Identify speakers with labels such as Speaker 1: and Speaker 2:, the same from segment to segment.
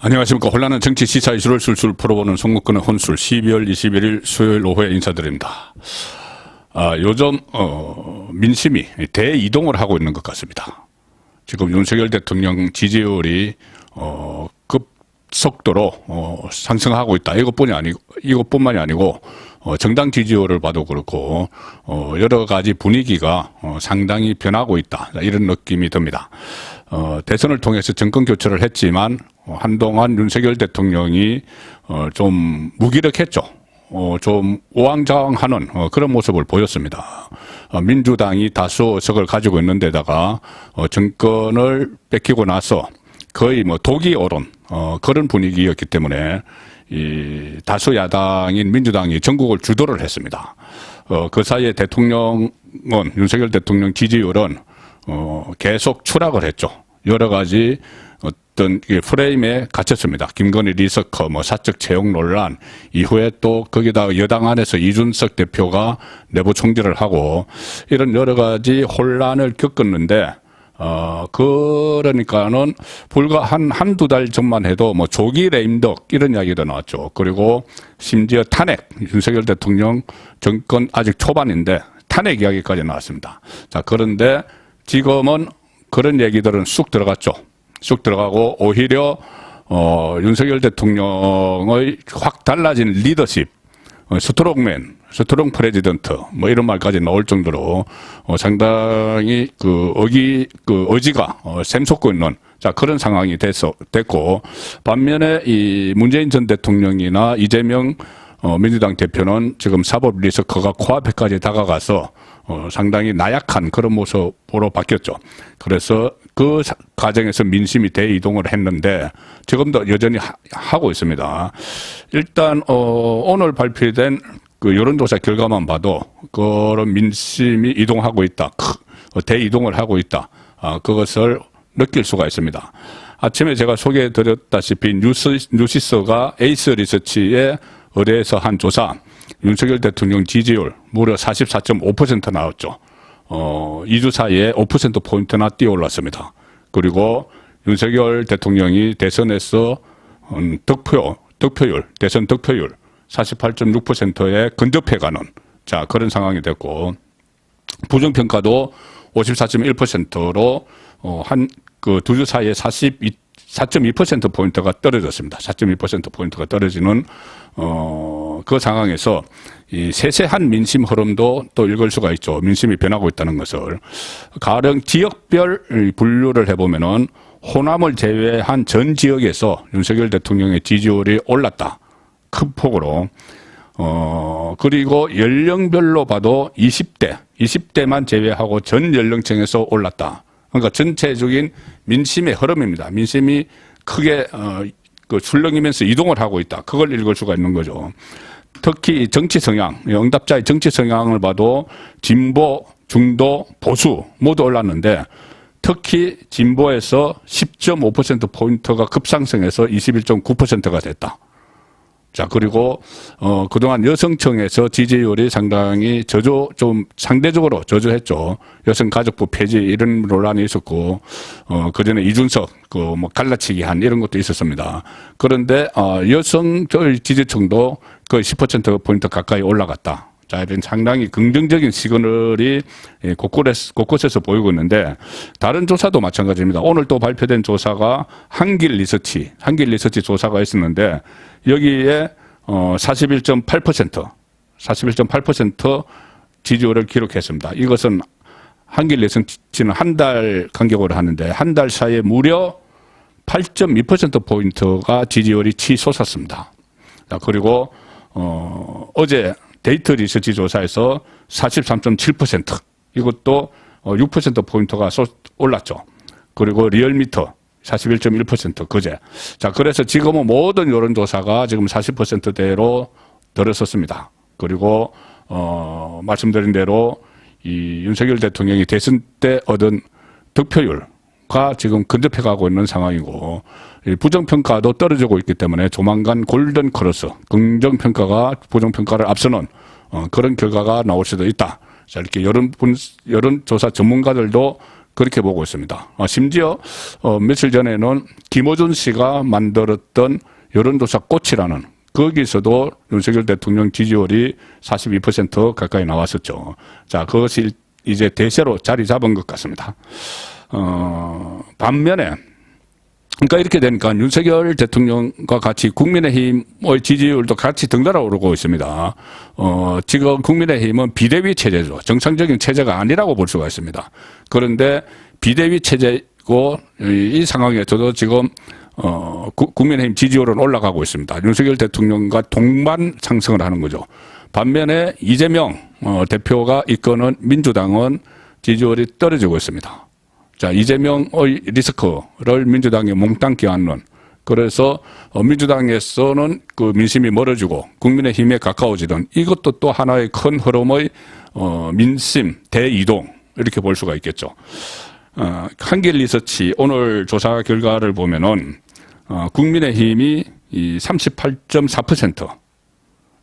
Speaker 1: 안녕하십니까. 혼란한 정치 시사 이슈를 술술 풀어보는 송목근의 혼술 12월 21일 수요일 오후에 인사드립니다. 요즘 민심이 대이동을 하고 있는 것 같습니다. 지금 윤석열 대통령 지지율이 급속도로 상승하고 있다. 이것뿐만이 아니고 정당 지지율을 봐도 그렇고 여러 가지 분위기가 상당히 변하고 있다. 이런 느낌이 듭니다. 대선을 통해서 정권 교체를 했지만 한동안 윤석열 대통령이 좀 무기력했죠. 좀 우왕좌왕하는 그런 모습을 보였습니다. 민주당이 다수 의석을 가지고 있는 데다가 정권을 뺏기고 나서 거의 독이 오른 그런 분위기였기 때문에 이 다수 야당인 민주당이 전국을 주도를 했습니다. 그 사이에 윤석열 대통령 지지율은 계속 추락을 했죠. 여러 가지 어떤 프레임에 갇혔습니다. 김건희 리서커, 사적 채용 논란 이후에 또 거기다 여당 안에서 이준석 대표가 내부 총질을 하고 이런 여러 가지 혼란을 겪었는데 그러니까는 불과 한두 달 전만 해도 조기 레임덕 이런 이야기도 나왔죠. 그리고 심지어 탄핵, 윤석열 대통령 정권 아직 초반인데 탄핵 이야기까지 나왔습니다. 자, 그런데 지금은 그런 얘기들은 쑥 들어갔죠. 쑥 들어가고 오히려 윤석열 대통령의 확 달라진 리더십, 스트롱맨, 스트롱 프레지던트 이런 말까지 나올 정도로 상당히 의지가 샘솟고 있는 그런 상황이 됐고 반면에 이 문재인 전 대통령이나 이재명 민주당 대표는 지금 사법 리스크가 코앞에까지 다가가서 상당히 나약한 그런 모습으로 바뀌었죠. 그래서 그 과정에서 민심이 대이동을 했는데 지금도 여전히 하고 있습니다. 일단 오늘 발표된 그 여론조사 결과만 봐도 그런 민심이 이동하고 있다, 대이동을 하고 있다, 그것을 느낄 수가 있습니다. 아침에 제가 소개해드렸다시피 뉴시스가 에이스 리서치에 의뢰해서 한 조사, 윤석열 대통령 지지율 무려 44.5% 나왔죠. 2주 사이에 5%포인트나 뛰어올랐습니다. 그리고 윤석열 대통령이 대선에서 대선 득표율 48.6%에 근접해가는 그런 상황이 됐고, 부정평가도 54.1%로 두 주 사이에 4.2%포인트가 떨어졌습니다. 4.2%포인트가 떨어지는 그 상황에서 이 세세한 민심 흐름도 또 읽을 수가 있죠. 민심이 변하고 있다는 것을. 가령 지역별 분류를 해보면은 호남을 제외한 전 지역에서 윤석열 대통령의 지지율이 올랐다. 큰 폭으로. 그리고 연령별로 봐도 20대만 제외하고 전 연령층에서 올랐다. 그러니까 전체적인 민심의 흐름입니다. 민심이 크게 출렁이면서 이동을 하고 있다. 그걸 읽을 수가 있는 거죠. 특히 정치 성향, 응답자의 정치 성향을 봐도 진보, 중도, 보수 모두 올랐는데 특히 진보에서 10.5%포인트가 급상승해서 21.9%가 됐다. 자, 그리고 그동안 여성층에서 지지율이 상당히 상대적으로 저조했죠. 여성가족부 폐지 이런 논란이 있었고, 그전에 이준석 갈라치기 한 이런 것도 있었습니다. 그런데 여성 지지층도 거의 10%포인트 가까이 올라갔다. 자, 이런 상당히 긍정적인 시그널이 곳곳에서 보이고 있는데, 다른 조사도 마찬가지입니다. 오늘 또 발표된 조사가 한길 리서치 조사가 있었는데, 여기에 41.8% 지지율을 기록했습니다. 이것은 한길 리서치는 한 달 간격으로 하는데, 한 달 사이에 무려 8.2%포인트가 지지율이 치솟았습니다. 자, 그리고 어제 데이터 리서치 조사에서 43.7% 이것도 6%포인트가 올랐죠. 그리고 리얼미터 41.1% 그제. 자, 그래서 지금은 모든 여론조사가 지금 40%대로 들어섰습니다. 그리고 말씀드린 대로 이 윤석열 대통령이 대선 때 얻은 득표율과 지금 근접해가고 있는 상황이고, 부정평가도 떨어지고 있기 때문에 조만간 골든 크로스, 긍정평가가 부정평가를 앞서는 그런 결과가 나올 수도 있다. 자, 이렇게 여론조사 전문가들도 그렇게 보고 있습니다. 심지어 며칠 전에는 김어준 씨가 만들었던 여론조사 꽃이라는 거기서도 윤석열 대통령 지지율이 42% 가까이 나왔었죠. 자, 그것이 이제 대세로 자리 잡은 것 같습니다. 반면에 그러니까 이렇게 되니까 윤석열 대통령과 같이 국민의힘의 지지율도 같이 덩달아 오르고 있습니다. 지금 국민의힘은 비대위 체제죠. 정상적인 체제가 아니라고 볼 수가 있습니다. 그런데 비대위 체제고 이 상황에서도 지금 국민의힘 지지율은 올라가고 있습니다. 윤석열 대통령과 동반 상승을 하는 거죠. 반면에 이재명 대표가 이끄는 민주당은 지지율이 떨어지고 있습니다. 자, 이재명의 리스크를 민주당에 몽땅 끼얹는, 그래서 민주당에서는 그 민심이 멀어지고 국민의힘에 가까워지던 이것도 또 하나의 큰 흐름의 민심 대이동 이렇게 볼 수가 있겠죠. 한길리서치 오늘 조사 결과를 보면은 국민의힘이 이 38.4%,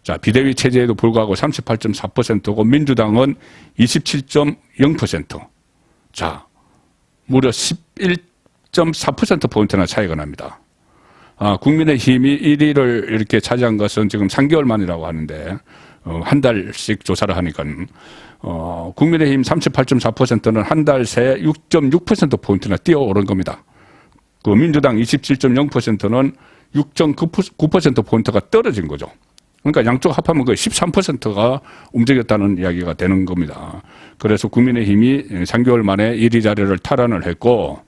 Speaker 1: 자, 비대위 체제에도 불구하고 38.4%고 민주당은 27.0%. 자, 무려 11.4%포인트나 차이가 납니다. 국민의힘이 1위를 이렇게 차지한 것은 지금 3개월 만이라고 하는데, 한 달씩 조사를 하니까, 국민의힘 38.4%는 한 달 새 6.6%포인트나 뛰어오른 겁니다. 그 민주당 27.0%는 6.9%포인트가 떨어진 거죠. 그러니까 양쪽 합하면 거의 13%가 움직였다는 이야기가 되는 겁니다. 그래서 국민의힘이 3개월 만에 1위 자리를 탈환을 했고,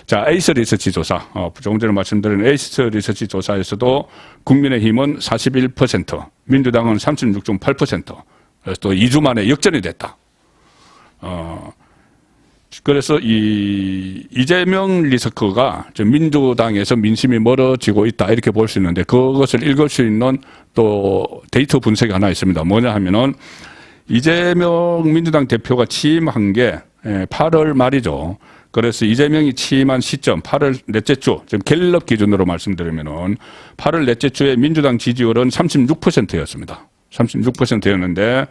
Speaker 1: 자, 에이스 리서치 조사, 조금 전에 말씀드린 에이스 리서치 조사에서도 국민의힘은 41%, 민주당은 36.8%, 그래서 또 2주 만에 역전이 됐다. 그래서 이재명 리스크가 민주당에서 민심이 멀어지고 있다 이렇게 볼 수 있는데, 그것을 읽을 수 있는 또 데이터 분석이 하나 있습니다. 뭐냐 하면은 이재명 민주당 대표가 취임한 게 8월 말이죠. 그래서 이재명이 취임한 시점 8월 넷째 주, 지금 갤럽 기준으로 말씀드리면은 8월 넷째 주에 민주당 지지율은 36%였습니다. 36%였는데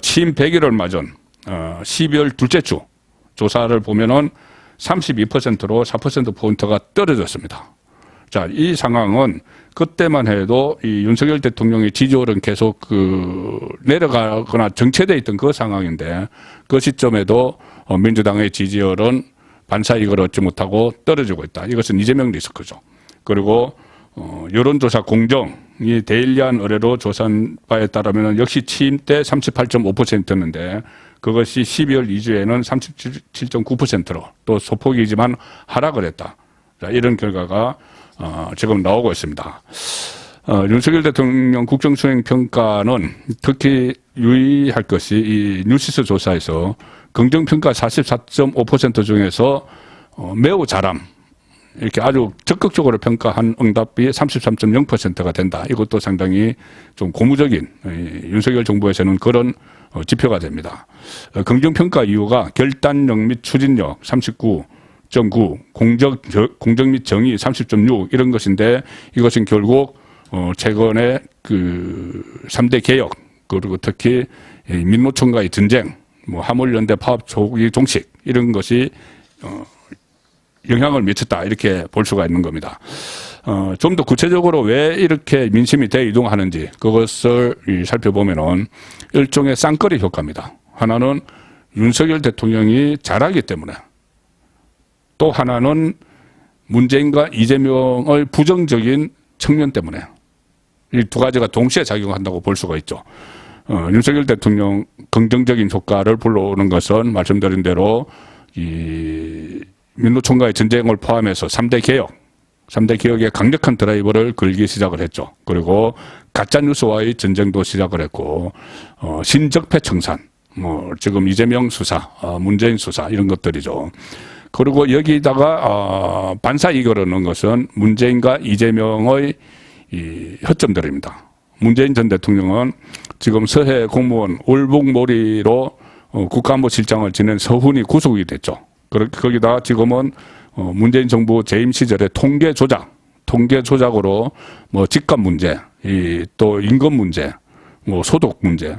Speaker 1: 취임 100일을 맞은 12월 둘째 주 조사를 보면은 32%로 4%포인트가 떨어졌습니다. 자, 이 상황은 그때만 해도 이 윤석열 대통령의 지지율은 계속 내려가거나 정체되어 있던 그 상황인데, 그 시점에도 민주당의 지지율은 반사이익을 얻지 못하고 떨어지고 있다. 이것은 이재명 리스크죠. 그리고 여론조사 공정이 데일리한 의뢰로 조사한 바에 따르면 역시 취임 때 38.5%였는데 그것이 12월 2주에는 37.9%로 또 소폭이지만 하락을 했다. 자, 이런 결과가 지금 나오고 있습니다. 윤석열 대통령 국정수행평가는 특히 유의할 것이 이 뉴시스 조사에서 긍정평가 44.5% 중에서 매우 잘함, 이렇게 아주 적극적으로 평가한 응답이 33.0%가 된다. 이것도 상당히 좀 고무적인 윤석열 정부에서는 그런 지표가 됩니다. 긍정평가 이유가 결단력 및 추진력 39.9, 공정 및 정의 30.6 이런 것인데, 이것은 결국 최근에 그 3대 개혁, 그리고 특히 민노총과의 전쟁, 뭐 화물연대 파업 초기 종식 이런 것이 영향을 미쳤다 이렇게 볼 수가 있는 겁니다. 좀 더 구체적으로 왜 이렇게 민심이 대이동하는지 그것을 살펴보면은 일종의 쌍꺼리 효과입니다. 하나는 윤석열 대통령이 잘하기 때문에, 또 하나는 문재인과 이재명의 부정적인 측면 때문에, 이 두 가지가 동시에 작용한다고 볼 수가 있죠. 윤석열 대통령 긍정적인 효과를 불러오는 것은 말씀드린 대로 이 민노총과의 전쟁을 포함해서 3대 개혁의 강력한 드라이버를 걸기 시작을 했죠. 그리고 가짜뉴스와의 전쟁도 시작을 했고, 신적폐 청산, 지금 이재명 수사, 문재인 수사 이런 것들이죠. 그리고 여기다가 반사이익을 얻는 것은 문재인과 이재명의 이 허점들입니다. 문재인 전 대통령은 지금 서해 공무원 올복몰이로 국가안보실장을 지낸 서훈이 구속이 됐죠. 거기다 지금은 문재인 정부 재임 시절에 통계 조작으로 뭐 집값 문제, 또 임금 문제, 뭐 소득 문제,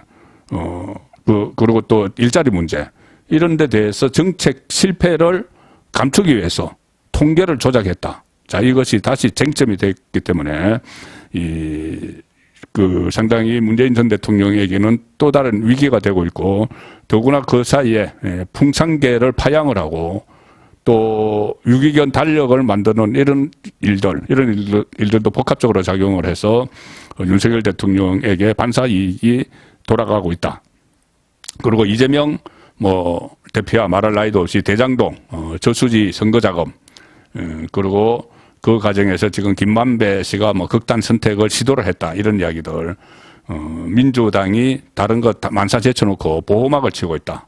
Speaker 1: 그리고 또 일자리 문제, 이런 데 대해서 정책 실패를 감추기 위해서 통계를 조작했다. 자, 이것이 다시 쟁점이 됐기 때문에 상당히 문재인 전 대통령에게는 또 다른 위기가 되고 있고, 더구나 그 사이에 풍산계를 파양을 하고 또 유기견 달력을 만드는 이런 일들도 복합적으로 작용을 해서 윤석열 대통령에게 반사 이익이 돌아가고 있다. 그리고 이재명 대표야 말할 나위도 없이 대장동 저수지 선거 작업, 그리고 그 과정에서 지금 김만배 씨가 극단 선택을 시도를 했다, 이런 이야기들. 민주당이 다른 것 만사 제쳐놓고 보호막을 치고 있다.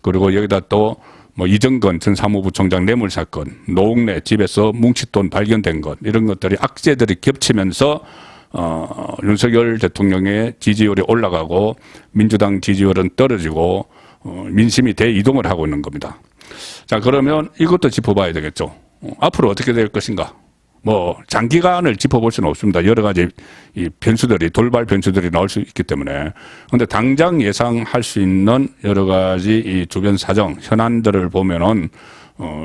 Speaker 1: 그리고 여기다 또 이정건 전 사무부총장 뇌물 사건, 노웅래 집에서 뭉칫돈 발견된 것, 이런 것들이 악재들이 겹치면서 윤석열 대통령의 지지율이 올라가고 민주당 지지율은 떨어지고 민심이 대이동을 하고 있는 겁니다. 자, 그러면 이것도 짚어봐야 되겠죠. 앞으로 어떻게 될 것인가? 장기간을 짚어볼 수는 없습니다. 여러 가지 돌발 변수들이 나올 수 있기 때문에. 그런데 당장 예상할 수 있는 여러 가지 이 주변 사정, 현안들을 보면은,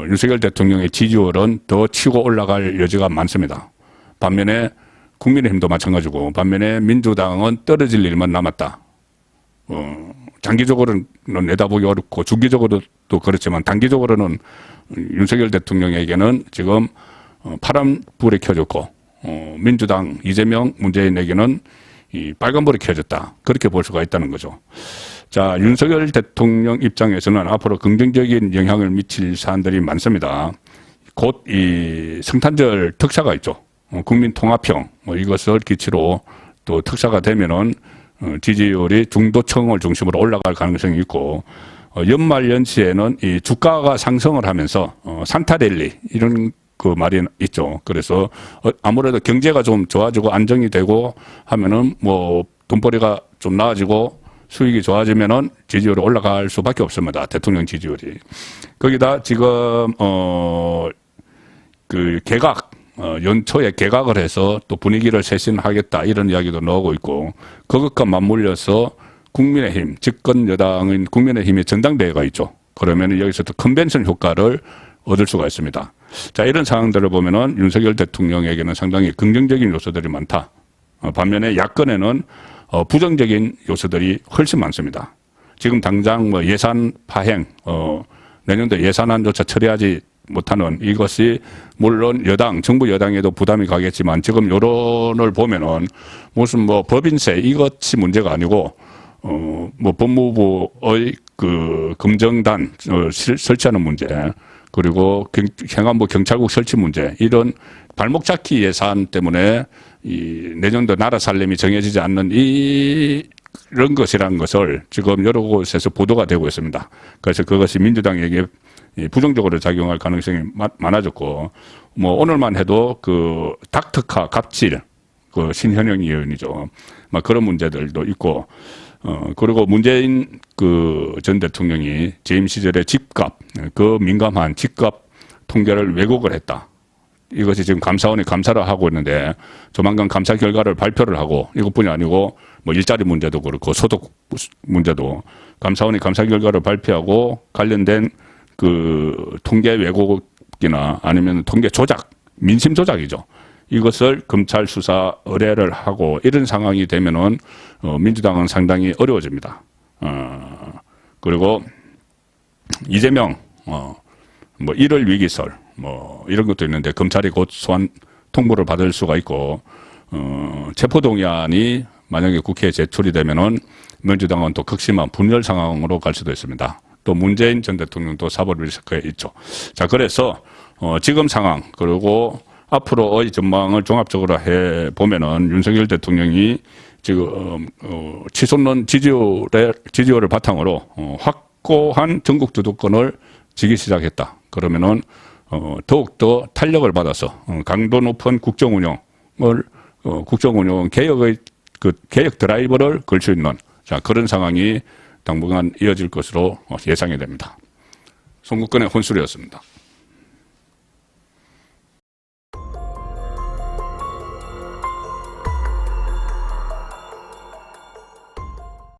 Speaker 1: 윤석열 대통령의 지지율은 더 치고 올라갈 여지가 많습니다. 반면에 국민의힘도 마찬가지고, 반면에 민주당은 떨어질 일만 남았다. 장기적으로는 내다보기 어렵고, 중기적으로도 그렇지만, 단기적으로는 윤석열 대통령에게는 지금 파란불이 켜졌고, 민주당 이재명 문재인에게는 이 빨간불이 켜졌다, 그렇게 볼 수가 있다는 거죠. 자, 윤석열 대통령 입장에서는 앞으로 긍정적인 영향을 미칠 사안들이 많습니다. 곧 이 성탄절 특사가 있죠. 국민통합형, 이것을 기치로 또 특사가 되면은 지지율이 중도층을 중심으로 올라갈 가능성이 있고, 연말 연시에는 이 주가가 상승을 하면서 산타랠리, 이런 그 말이 있죠. 그래서 아무래도 경제가 좀 좋아지고 안정이 되고 하면은 돈벌이가 좀 나아지고 수익이 좋아지면은 지지율이 올라갈 수밖에 없습니다. 대통령 지지율이. 거기다 지금 연초에 개각을 해서 또 분위기를 쇄신하겠다, 이런 이야기도 나오고 있고, 그것과 맞물려서 국민의힘, 집권 여당인 국민의힘의 전당대회가 있죠. 그러면 여기서 또 컨벤션 효과를 얻을 수가 있습니다. 자, 이런 상황들을 보면은 윤석열 대통령에게는 상당히 긍정적인 요소들이 많다. 반면에 야권에는 부정적인 요소들이 훨씬 많습니다. 지금 당장 예산 파행, 내년도 예산안조차 처리하지 못하는 이것이 물론 정부 여당에도 부담이 가겠지만, 지금 여론을 보면은 무슨 법인세 이것이 문제가 아니고, 법무부의 금정단 설치하는 문제, 그리고 행안부 경찰국 설치 문제, 이런 발목 잡기 예산 때문에 내년도 나라 살림이 정해지지 않는 이런 것이라는 것을 지금 여러 곳에서 보도가 되고 있습니다. 그래서 그것이 민주당에게 부정적으로 작용할 가능성이 많아졌고, 오늘만 해도 닥터카 갑질, 신현영 의원이죠. 그런 문제들도 있고, 그리고 문재인 전 대통령이 재임 시절에 집값, 민감한 집값 통계를 왜곡을 했다. 이것이 지금 감사원이 감사를 하고 있는데, 조만간 감사 결과를 발표를 하고, 이것뿐이 아니고 일자리 문제도 그렇고 소득 문제도 감사원이 감사 결과를 발표하고 관련된 통계 왜곡이나 아니면 통계 조작, 민심 조작이죠. 이것을 검찰 수사 의뢰를 하고, 이런 상황이 되면은 민주당은 상당히 어려워집니다. 그리고 이재명 1월 위기설 이런 것도 있는데, 검찰이 곧 소환 통보를 받을 수가 있고, 체포동의안이 만약에 국회에 제출이 되면은 민주당은 또 극심한 분열 상황으로 갈 수도 있습니다. 또 문재인 전 대통령도 사법 리스크에 있죠. 자, 그래서 지금 상황, 그리고 앞으로의 전망을 종합적으로 해 보면은 윤석열 대통령이 지금 치솟는 지지율을 바탕으로 확고한 전국 주도권을 쥐기 시작했다. 그러면은 더욱더 탄력을 받아서 강도 높은 국정운영 개혁의 개혁 드라이버를 걸 수 있는, 자, 그런 상황이 당분간 이어질 것으로 예상이 됩니다. 송국근의 혼술이었습니다.